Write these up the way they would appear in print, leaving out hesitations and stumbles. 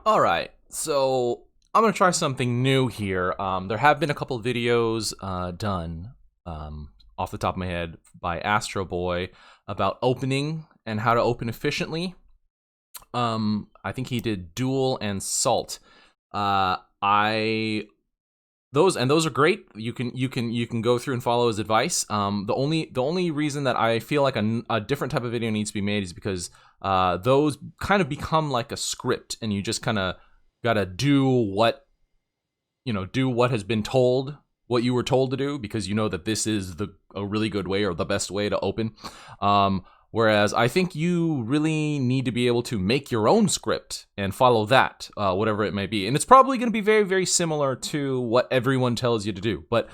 Alright, so I'm gonna try something new here. There have been a couple videos done off the top of my head by Astro Boy about opening and how to open efficiently. I think he did Duel and Salt. I those are great. You can go through and follow his advice. The only reason that I feel like a different type of video needs to be made is because those kind of become like a script, and you just kind of gotta do what has been told, what you were told to do, because you know that this is a really good way or the best way to open. Whereas I think you really need to be able to make your own script and follow that, whatever it may be. And it's probably going to be very, very similar to what everyone tells you to do. But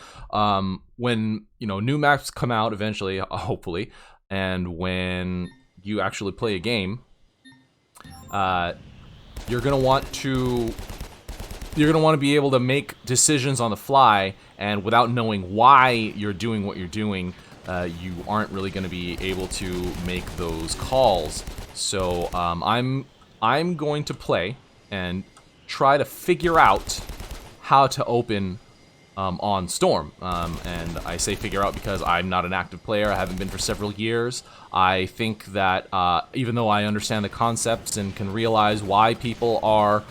when new maps come out eventually, hopefully, and when you actually play a game, you're gonna want to be able to make decisions on the fly, and without knowing why you're doing what you're doing, you aren't really going to be able to make those calls. So I'm going to play and try to figure out how to open on Storm. And I say figure out because I'm not an active player. I haven't been for several years. I think that even though I understand the concepts and can realize why people are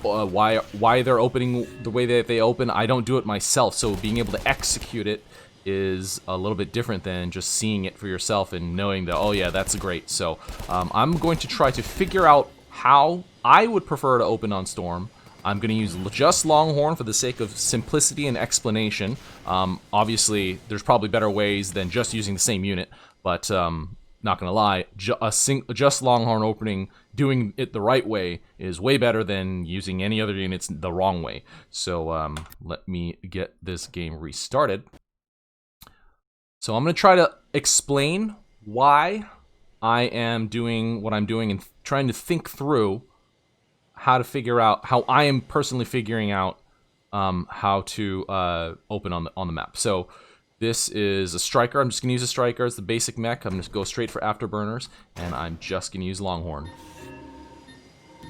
why they're opening the way that they open, I don't do it myself. So being able to execute it is a little bit different than just seeing it for yourself and knowing that, oh yeah, that's great. So I'm going to try to figure out how I would prefer to open on Storm. I'm going to use just Longhorn for the sake of simplicity and explanation. Obviously, there's probably better ways than just using the same unit, but not going to lie, just Longhorn opening, doing it the right way, is way better than using any other units the wrong way. So let me get this game restarted. So I'm going to try to explain why I am doing what I'm doing and trying to think through how to figure out, how I am personally figuring out how to open on the map. So this is a striker. I'm just going to use a striker as the basic mech. I'm going to go straight for afterburners, and I'm just going to use Longhorn.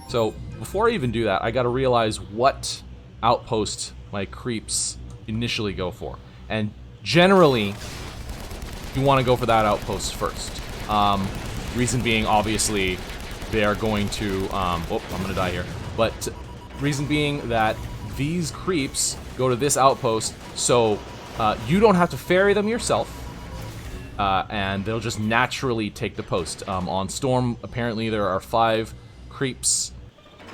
So before I even do that, I got to realize what outpost my creeps initially go for. And generally, you want to go for that outpost first. Reason being, obviously, they are going to, oh, I'm going to die here. But reason being that these creeps go to this outpost, so you don't have to ferry them yourself, and they'll just naturally take the post. On Storm, apparently there are 5 creeps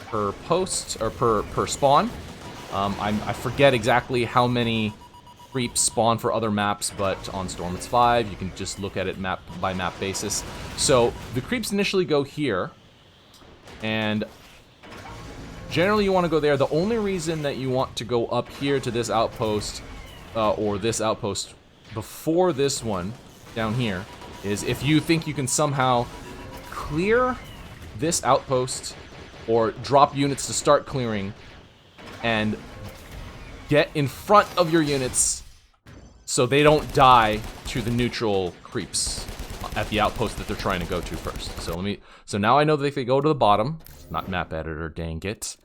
per post, or per spawn. I forget exactly how many creeps spawn for other maps, but on Storm it's 5. You can just look at it map by map basis. So the creeps initially go here, and generally you want to go there. The only reason that you want to go up here to this outpost, or this outpost before this one down here, is if you think you can somehow clear this outpost or drop units to start clearing and get in front of your units so they don't die to the neutral creeps at the outpost that they're trying to go to first. So now I know that if they go to the bottom, not map editor, dang it.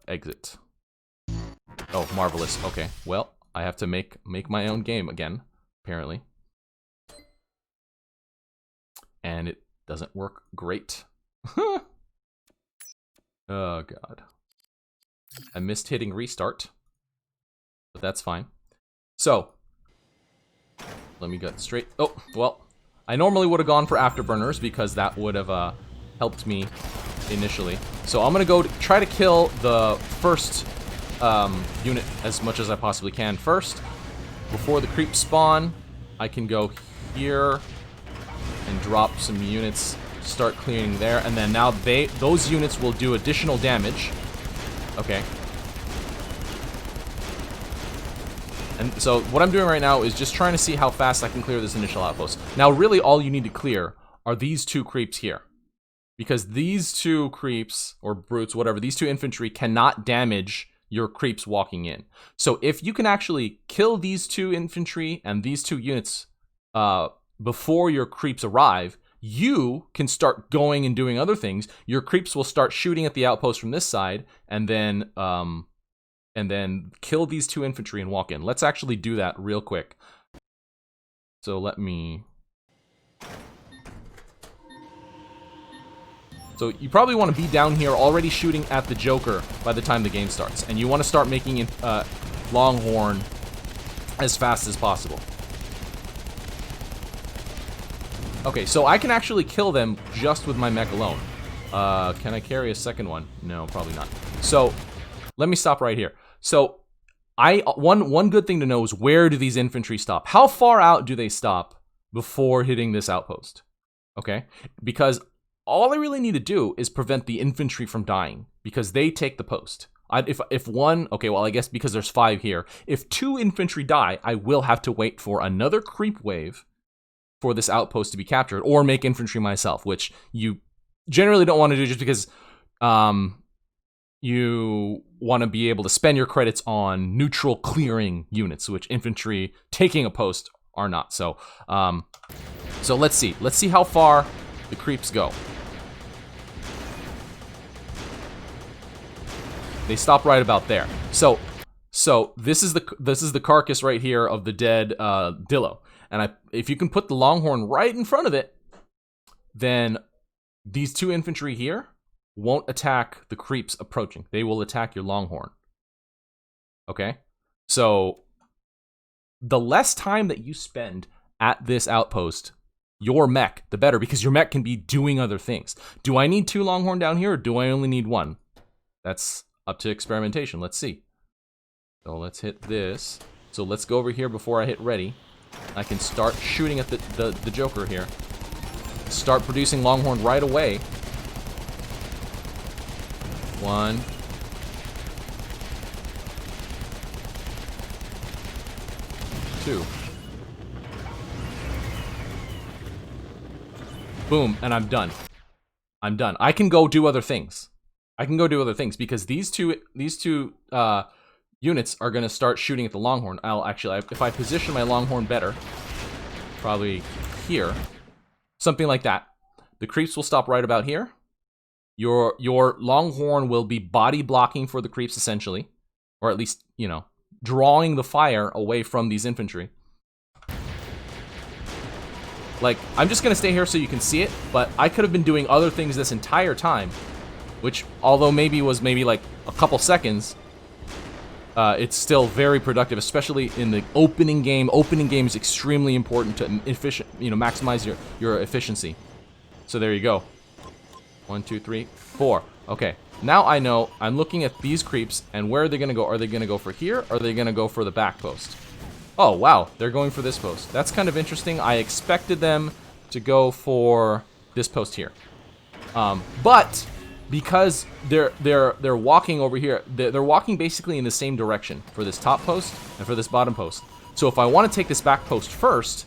Exit. Oh, marvelous. Okay, well, I have to make my own game again, apparently. And it doesn't work great. Oh, God. I missed hitting restart, but that's fine. So, let me get straight. Oh, well, I normally would have gone for afterburners because that would have helped me initially. So I'm gonna go try to kill the first unit as much as I possibly can first. Before the creeps spawn, I can go here and drop some units, start clearing there, and then now those units will do additional damage. Okay. And so what I'm doing right now is just trying to see how fast I can clear this initial outpost. Now really all you need to clear are these 2 creeps here. Because these 2 creeps, or brutes, whatever, these 2 infantry cannot damage your creeps walking in. So if you can actually kill these 2 infantry and these 2 units before your creeps arrive, you can start going and doing other things. Your creeps will start shooting at the outpost from this side, and then kill these 2 infantry and walk in. Let's actually do that real quick. So let me... So you probably want to be down here already shooting at the Joker by the time the game starts. And you want to start making Longhorn as fast as possible. Okay, so I can actually kill them just with my mech alone. Can I carry a second one? No, probably not. So let me stop right here. So one good thing to know is, where do these infantry stop? How far out do they stop before hitting this outpost? Okay, because all I really need to do is prevent the infantry from dying, because they take the post. If one, okay, well, I guess because there's 5 here. If 2 infantry die, I will have to wait for another creep wave for this outpost to be captured, or make infantry myself, which you generally don't want to do, just because you want to be able to spend your credits on neutral clearing units, which infantry taking a post are not. So, so let's see how far the creeps go. They stop right about there. So this is the carcass right here of the dead Dillo. And if you can put the Longhorn right in front of it, then these 2 infantry here won't attack the creeps approaching. They will attack your Longhorn. Okay? So the less time that you spend at this outpost, your mech, the better, because your mech can be doing other things. Do I need 2 Longhorn down here, or do I only need 1? That's up to experimentation. Let's see. So let's hit this. So let's go over here before I hit ready. I can start shooting at the Joker here. Start producing Longhorn right away. 1. 2. Boom, and I'm done. I'm done. I can go do other things. Because these two units are going to start shooting at the Longhorn. If I position my Longhorn better, probably here, something like that, the creeps will stop right about here. Your Longhorn will be body blocking for the creeps, essentially, or at least, you know, drawing the fire away from these infantry. Like, I'm just gonna stay here so you can see it, but I could have been doing other things this entire time, which, although maybe like a couple seconds, it's still very productive, especially in the opening game. Opening game is extremely important to maximize your efficiency. So there you go. 1, 2, 3, 4. Okay, now I know I'm looking at these creeps, and where are they gonna go? Are they gonna go for here, or are they gonna go for the back post? Oh, wow, they're going for this post. That's kind of interesting. I expected them to go for this post here. But because they're walking over here, they're walking basically in the same direction for this top post and for this bottom post. So if I want to take this back post first,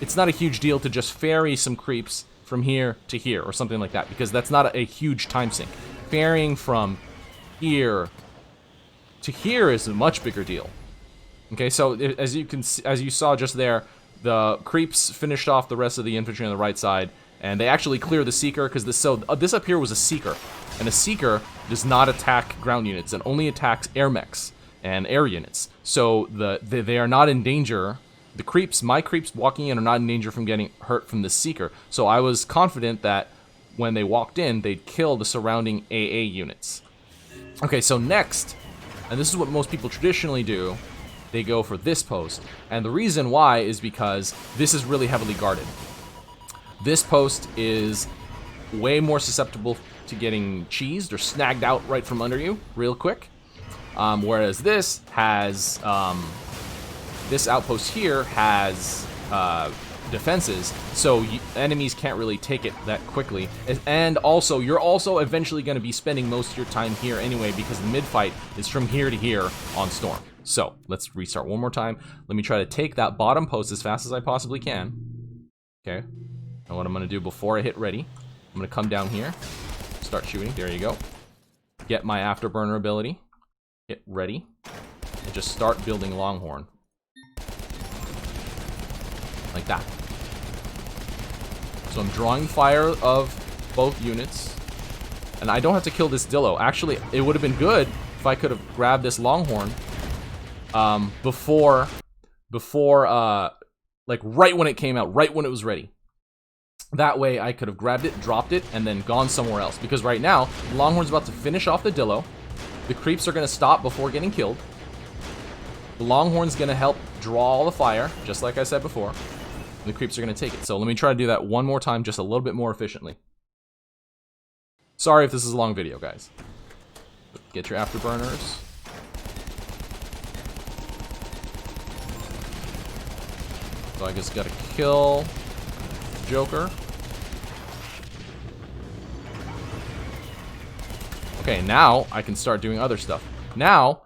it's not a huge deal to just ferry some creeps from here to here or something like that, because that's not a huge time sink. Ferrying from here to here is a much bigger deal. Okay, so as you saw just there, the creeps finished off the rest of the infantry on the right side, and they actually clear the Seeker, because this up here was a Seeker, and a Seeker does not attack ground units, and only attacks air mechs and air units. So they are not in danger. The creeps, my creeps walking in, are not in danger from getting hurt from the Seeker. So I was confident that when they walked in, they'd kill the surrounding AA units. Okay, so next, and this is what most people traditionally do, they go for this post. And the reason why is because this is really heavily guarded. This post is way more susceptible to getting cheesed or snagged out right from under you real quick. Whereas this has, this outpost here has defenses, so enemies can't really take it that quickly. And also, you're also eventually going to be spending most of your time here anyway, because the mid-fight is from here to here on Storm. So, let's restart one more time. Let me try to take that bottom post as fast as I possibly can. Okay. And what I'm going to do before I hit ready, I'm going to come down here, start shooting. There you go. Get my afterburner ability. Hit ready. And just start building Longhorn. Like that. So I'm drawing fire of both units. And I don't have to kill this Dillo. Actually, it would have been good if I could have grabbed this Longhorn before, like right when it came out, right when it was ready. That way I could have grabbed it, dropped it, and then gone somewhere else. Because right now, the Longhorn's about to finish off the Dillo. The creeps are going to stop before getting killed. The Longhorn's going to help draw all the fire, just like I said before. And the creeps are going to take it. So let me try to do that one more time, just a little bit more efficiently. Sorry if this is a long video, guys. Get your afterburners. So I just gotta kill Joker. Okay, now I can start doing other stuff. Now,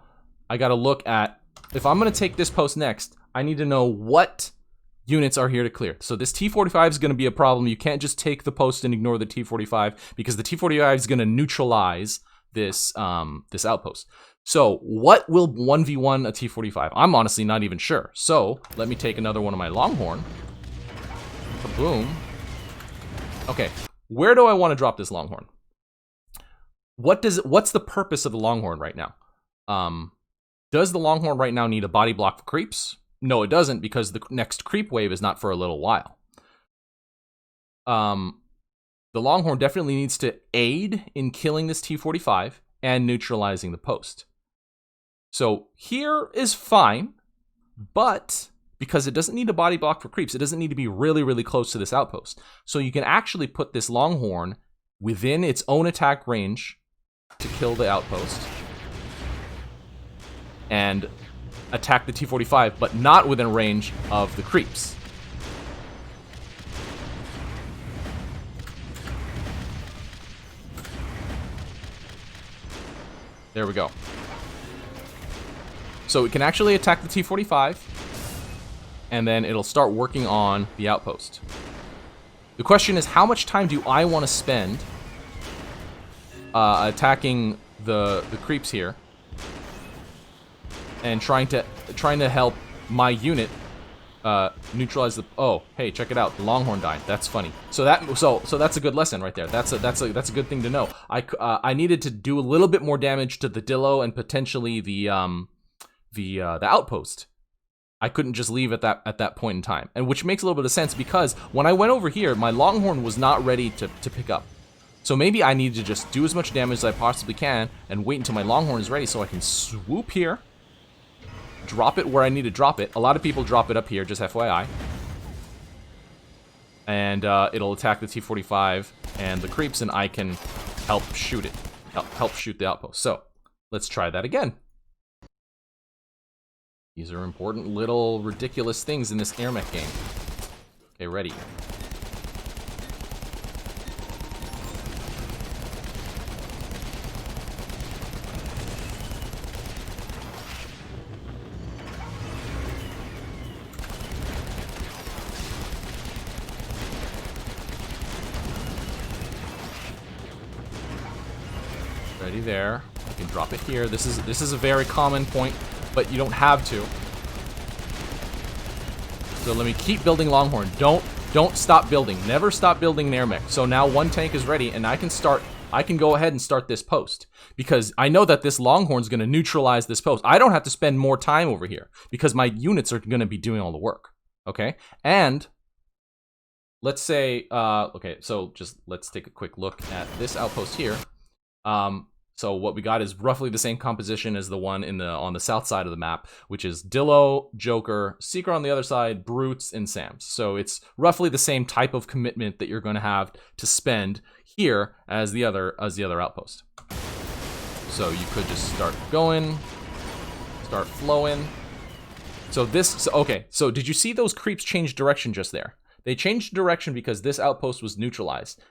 I gotta look at, if I'm gonna take this post next, I need to know what units are here to clear. So this T-45 is gonna be a problem. You can't just take the post and ignore the T-45, because the T-45 is gonna neutralize this, this outpost. So what will 1v1 a T-45? I'm honestly not even sure. So let me take another one of my Longhorn. Kaboom. Okay, where do I want to drop this Longhorn? What's the purpose of the Longhorn right now? Does the Longhorn right now need a body block for creeps? No, it doesn't, because the next creep wave is not for a little while. The Longhorn definitely needs to aid in killing this T-45 and neutralizing the post. So here is fine, but because it doesn't need a body block for creeps, it doesn't need to be really, really close to this outpost. So you can actually put this Longhorn within its own attack range to kill the outpost and attack the T-45, but not within range of the creeps. There we go. So it can actually attack the T-45, and then it'll start working on the outpost. The question is, how much time do I want to spend attacking the creeps here and trying to help my unit neutralize the... Oh, hey, check it out. The Longhorn died. That's funny. So that's a good lesson right there. That's a good thing to know. I needed to do a little bit more damage to the Dillo and potentially the outpost. I couldn't just leave at that point in time, and which makes a little bit of sense, because when I went over here, my Longhorn was not ready to pick up. So maybe I need to just do as much damage as I possibly can and wait until my Longhorn is ready so I can swoop here, drop it where I need to drop it. A lot of people drop it up here, just FYI. And it'll attack the T-45 and the creeps, and I can help shoot it, help shoot the outpost. So let's try that again. These are important little ridiculous things in this AirMech game. Okay, ready. Ready there. I can drop it here. This is a very common point, but you don't have to. So let me keep building Longhorn. Don't stop building. Never stop building an AirMech. So now one tank is ready, and I can go ahead and start this post, because I know that this Longhorn's going to neutralize this post. I don't have to spend more time over here because my units are going to be doing all the work. Okay? And let's say okay, so just let's take a quick look at this outpost here. So what we got is roughly the same composition as the one on the south side of the map, which is Dillo, Joker, Seeker on the other side, Brutes, and Sams. So it's roughly the same type of commitment that you're going to have to spend here as the other outpost. So you could just start going, start flowing. Okay, so did you see those creeps change direction just there? They changed direction because this outpost was neutralized,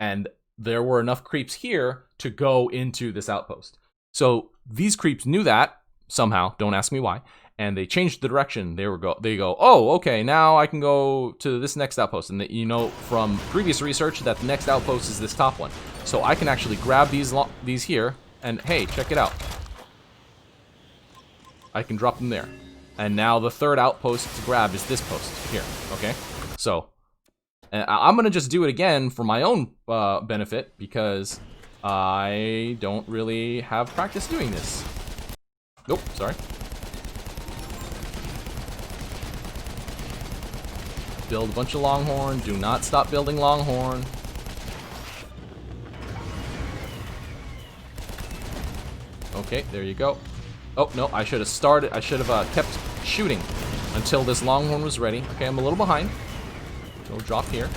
and there were enough creeps here to go into this outpost. So these creeps knew that somehow, don't ask me why, and they changed the direction. They go, oh, okay, now I can go to this next outpost. And you know from previous research that the next outpost is this top one. So I can actually grab these here, and hey, check it out. I can drop them there. And now the third outpost to grab is this post here, okay? So And I'm going to just do it again for my own benefit, because I don't really have practice doing this. Nope, sorry. Build a bunch of Longhorn. Do not stop building Longhorn. Okay, there you go. Oh, no, I should have started. I should have kept shooting until this Longhorn was ready. Okay, I'm a little behind. So drop here.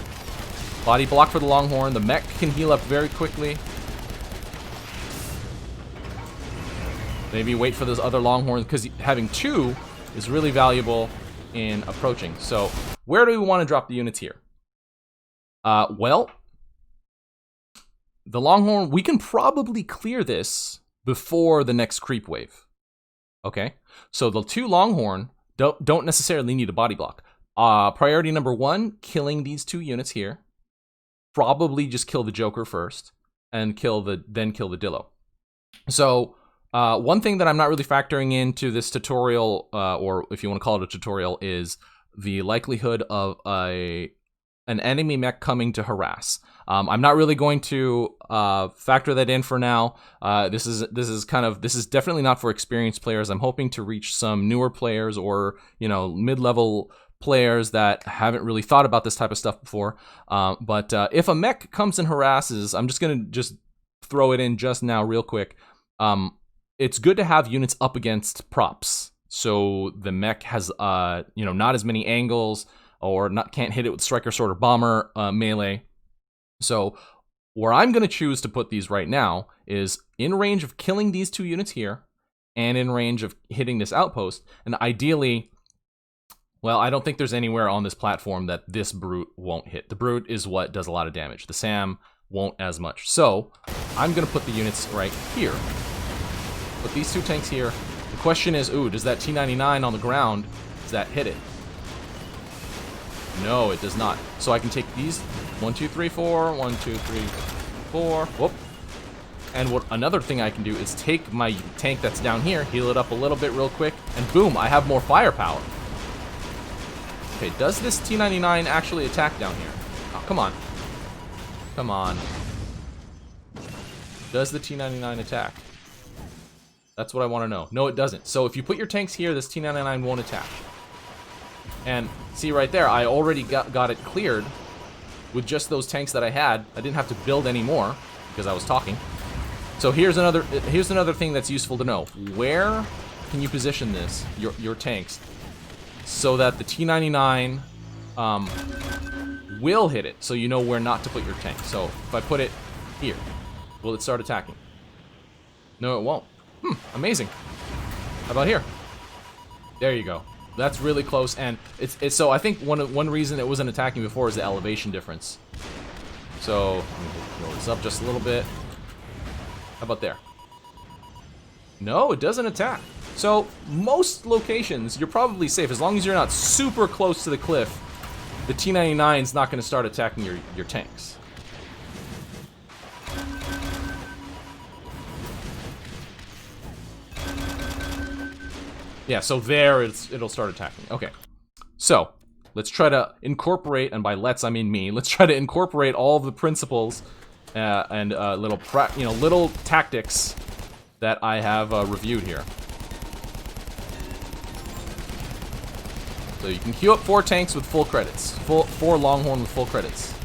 Body block for the Longhorn. The mech can heal up very quickly. Maybe wait for those other Longhorns, because having two is really valuable in approaching. So where do we want to drop the units here? Well, the Longhorn, we can probably clear this before the next creep wave. Okay, so the two Longhorn don't necessarily need a body block. Priority number one, killing these two units here. Probably just kill the Joker first, and then kill the Dillo. So one thing that I'm not really factoring into this tutorial, or if you want to call it a tutorial, is the likelihood of an enemy mech coming to harass. I'm not really going to factor that in for now. This is definitely not for experienced players. I'm hoping to reach some newer players, or mid-level players that haven't really thought about this type of stuff before. But if a mech comes and harasses, I'm just gonna throw it in just now real quick. It's good to have units up against props, so the mech has not as many angles, or can't hit it with striker, sword, or bomber melee. So where I'm going to choose to put these right now is in range of killing these two units here, and in range of hitting this outpost. And ideally, well, I don't think there's anywhere on this platform that this brute won't hit. The brute is what does a lot of damage. The SAM won't as much. So I'm going to put the units right here. Put these two tanks here. The question is, does that T-99 on the ground, does that hit it? No, it does not. So I can take these 1, 2, 3, 4, 1, 2, 3, 4. Whoop. And another thing I can do is take my tank that's down here, heal it up a little bit real quick, and boom, I have more firepower. Okay, does this T-99 actually attack down here? Oh, come on. Come on. Does the T-99 attack? That's what I want to know. No, it doesn't. So if you put your tanks here, this T-99 won't attack. And see right there, I already got it cleared with just those tanks that I had. I didn't have to build any more because I was talking. So here's another thing that's useful to know. Where can you position this, your tanks, so that the T-99 will hit it, so you know where not to put your tank. So if I put it here, will it start attacking? No, it won't. Amazing. How about here? There you go. That's really close, and it's so I think one reason it wasn't attacking before is the elevation difference. So let me roll this up just a little bit. How about there? No, it doesn't attack. So most locations you're probably safe as long as you're not super close to the cliff. The T-99 is not going to start attacking your tanks. Yeah, so there it'll start attacking. Okay, so let's try to incorporate, and by let's I mean me. Let's try to incorporate all of the principles and little tactics that I have reviewed here. So you can queue up 4 tanks with full credits, 4 Longhorn with full credits.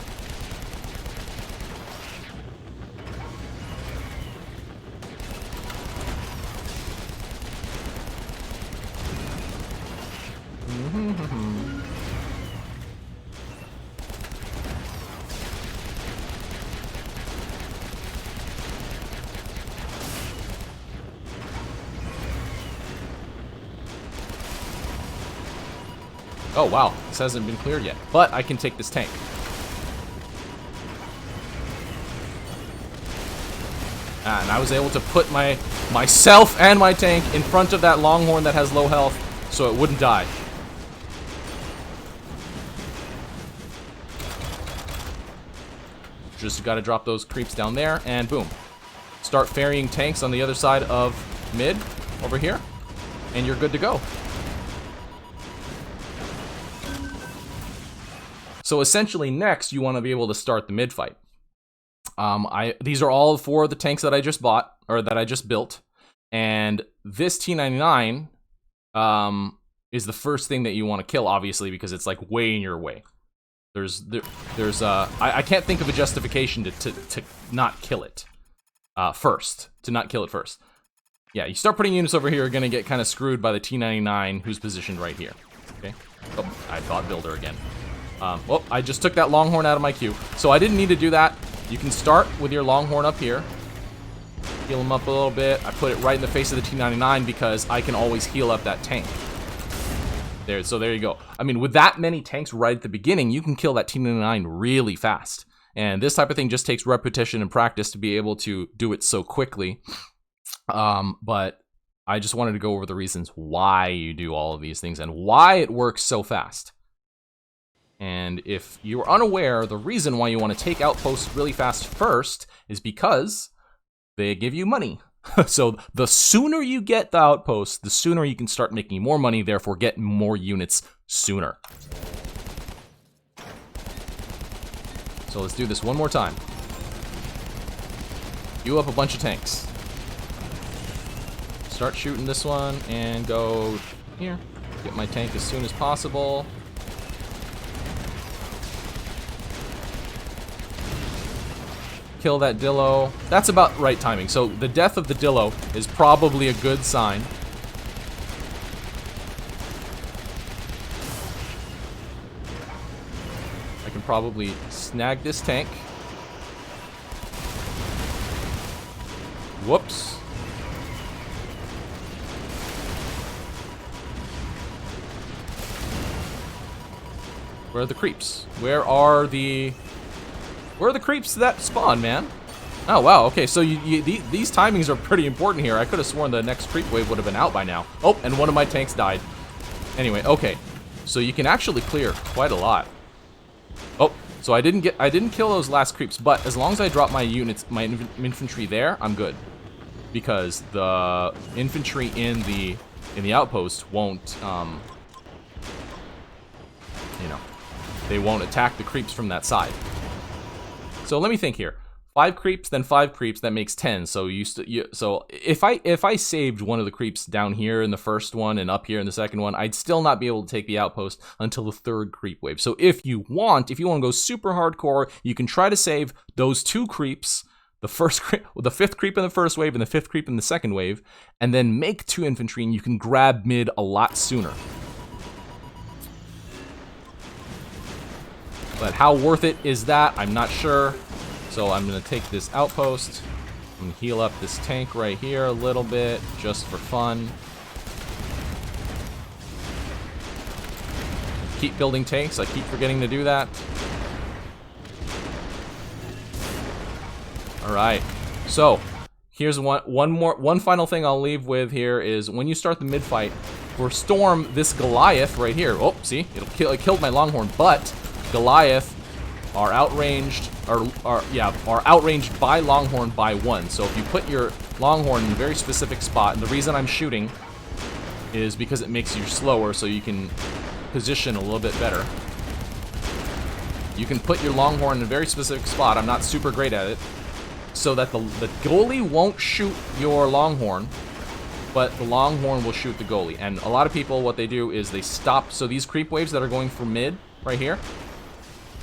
Oh wow, this hasn't been cleared yet, but I can take this tank. And I was able to put myself and my tank in front of that Longhorn that has low health, so it wouldn't die. Just gotta drop those creeps down there, and boom. Start ferrying tanks on the other side of mid, over here, and you're good to go. So essentially next, you want to be able to start the mid-fight. These are all 4 of the tanks that I just bought, or that I just built. And this T-99 is the first thing that you want to kill, obviously, because it's like way in your way. I can't think of a justification to not kill it first. To not kill it first. Yeah, you start putting units over here, you're going to get kind of screwed by the T-99 who's positioned right here. Okay. Oh, I thought builder again. Oh, I just took that Longhorn out of my queue. So I didn't need to do that. You can start with your Longhorn up here. Heal him up a little bit. I put it right in the face of the T-99 because I can always heal up that tank. So there you go. I mean, with that many tanks right at the beginning, you can kill that T-99 really fast. And this type of thing just takes repetition and practice to be able to do it so quickly. But I just wanted to go over the reasons why you do all of these things and why it works so fast. And if you're unaware, the reason why you want to take outposts really fast first is because they give you money. So the sooner you get the outposts, the sooner you can start making more money, therefore get more units sooner. So let's do this one more time. Queue up a bunch of tanks. Start shooting this one and go here. Get my tank as soon as possible. Kill that Dillo. That's about right timing. So the death of the Dillo is probably a good sign. I can probably snag this tank. Whoops. Where are the creeps? Where are the creeps that spawn, man? Oh, wow. Okay, so these timings are pretty important here. I could have sworn the next creep wave would have been out by now. Oh, and one of my tanks died. Anyway, okay. So you can actually clear quite a lot. Oh, so I didn't kill those last creeps, but as long as I drop my units, my infantry there, I'm good. Because the infantry in the outpost won't, you know, they won't attack the creeps from that side. So let me think here. 5 creeps, then 5 creeps. That makes 10. So so if I saved one of the creeps down here in the first one and up here in the second one, I'd still not be able to take the outpost until the 3rd creep wave. So if you want to go super hardcore, you can try to save those 2 creeps, the 5th creep in the first wave and the 5th creep in the second wave, and then make 2 infantry, and you can grab mid a lot sooner. But how worth it is that? I'm not sure. So I'm going to take this outpost. I'm going to heal up this tank right here a little bit, just for fun. Keep building tanks. I keep forgetting to do that. Alright. So, here's one final thing I'll leave with here is when you start the mid-fight, for Storm, this Goliath right here. Oh, see? It killed my Longhorn, but Goliath are outranged, are outranged by Longhorn by 1. So if you put your Longhorn in a very specific spot, and the reason I'm shooting is because it makes you slower, so you can position a little bit better. You can put your Longhorn in a very specific spot. I'm not super great at it, so that the goalie won't shoot your Longhorn, but the Longhorn will shoot the goalie. And a lot of people, what they do is they stop. So these creep waves that are going for mid right here,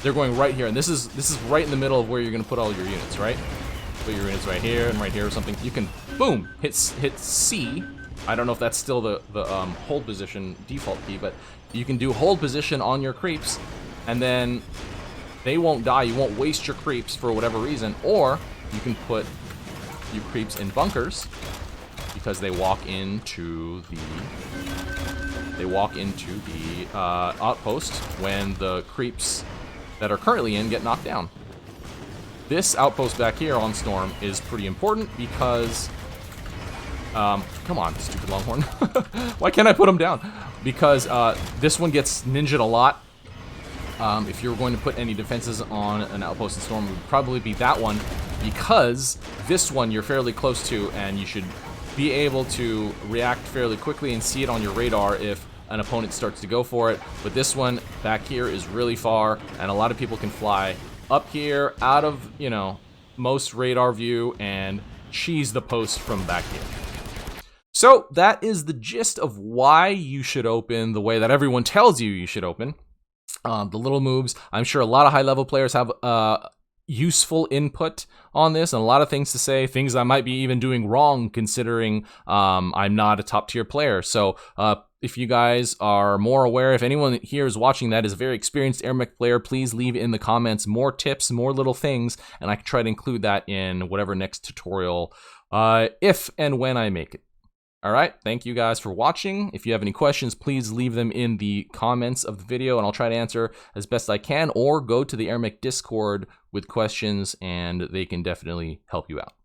they're going right here, and this is right in the middle of where you're going to put all your units, right? Put your units right here and right here or something. You can, boom, hit C. I don't know if that's still the hold position default key, but you can do hold position on your creeps, and then they won't die. You won't waste your creeps for whatever reason, or you can put your creeps in bunkers because they walk into the outpost when the creeps that are currently in get knocked down. This outpost back here on Storm is pretty important because come on, stupid Longhorn. Why can't I put him down? Because this one gets ninja'd a lot. If you're going to put any defenses on an outpost in Storm, it would probably be that one, because this one you're fairly close to, and you should be able to react fairly quickly and see it on your radar if an opponent starts to go for it. But this one back here is really far, and a lot of people can fly up here out of, you know, most radar view and cheese the post from back here. So that is the gist of why you should open the way that everyone tells you should open. The little moves. I'm sure a lot of high-level players have useful input on this and a lot of things to say, things I might be even doing wrong considering I'm not a top-tier player. So if you guys are more aware, if anyone here is watching that is a very experienced AirMech player, please leave in the comments more tips, more little things, and I can try to include that in whatever next tutorial if and when I make it. All right, thank you guys for watching. If you have any questions, please leave them in the comments of the video, and I'll try to answer as best I can, or go to the AirMech Discord with questions, and they can definitely help you out.